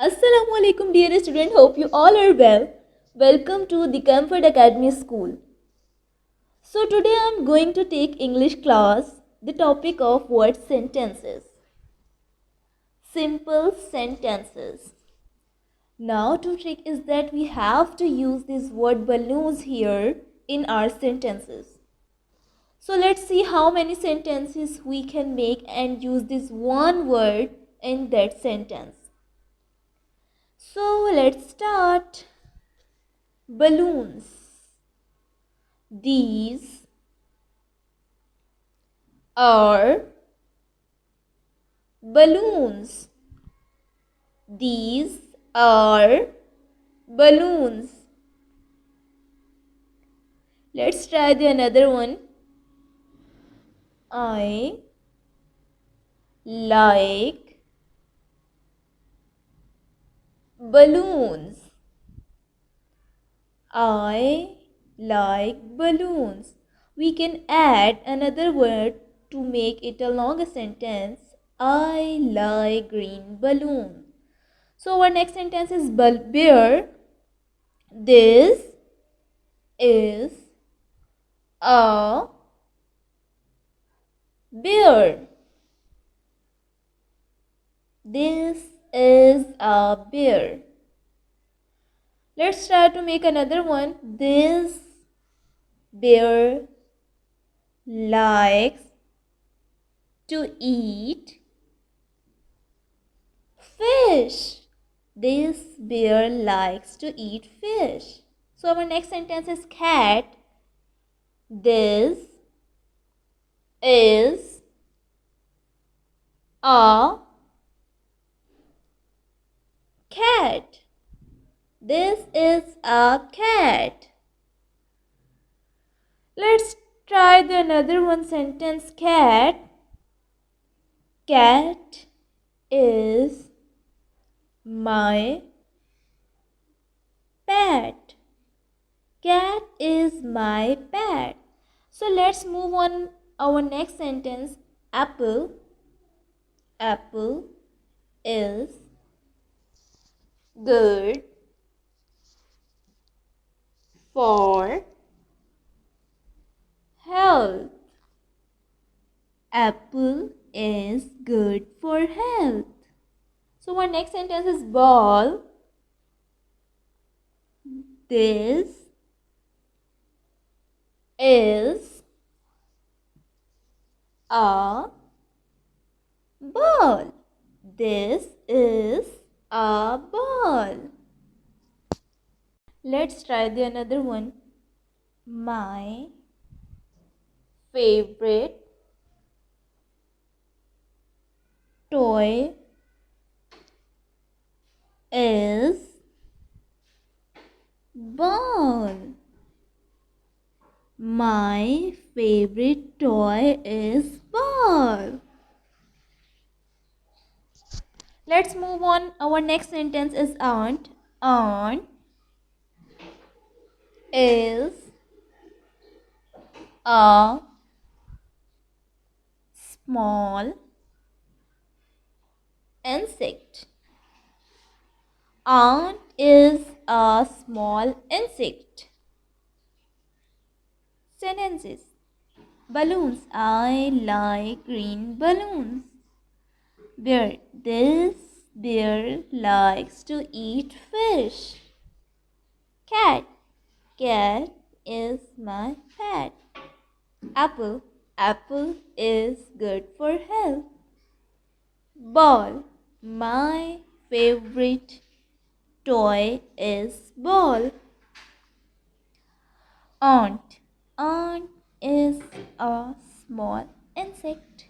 Assalamu alaikum dear student, hope you all are well. Welcome to the CamFord Academy School. So today I am going to take English class, the topic of word sentences. Simple sentences. Now to trick is that we have to use this word balloons here in our sentences. So let's see how many sentences we can make and use this one word in that sentence. So let's start. Balloons. These are balloons. These are balloons. Let's try the another one. I like balloons. I like balloons. We can add another word to make it a longer sentence. I like green balloon. So our next sentence is bear. This is a bear. This is a bear. Let's try to make another one. This bear likes to eat fish. This bear likes to eat fish. So our next sentence is cat. This is a cat. This is a cat. Let's try the another one sentence. Cat. Cat is my pet. Cat is my pet. So let's move on our next sentence. Apple. Apple is good for health. Apple is good for health. So our next sentence is ball. This is a ball. This is a ball. Let's try the another one. My favorite toy is ball. My favorite toy is ball. Let's move on. Our next sentence is aunt. Aunt is a small insect. Ant is a small insect. Sentences. Balloons. I like green balloons. Bear. This bear likes to eat fish. Cat. Cat is my pet. Apple. Apple is good for health. Ball. My favorite toy is ball. Ant. Ant is a small insect.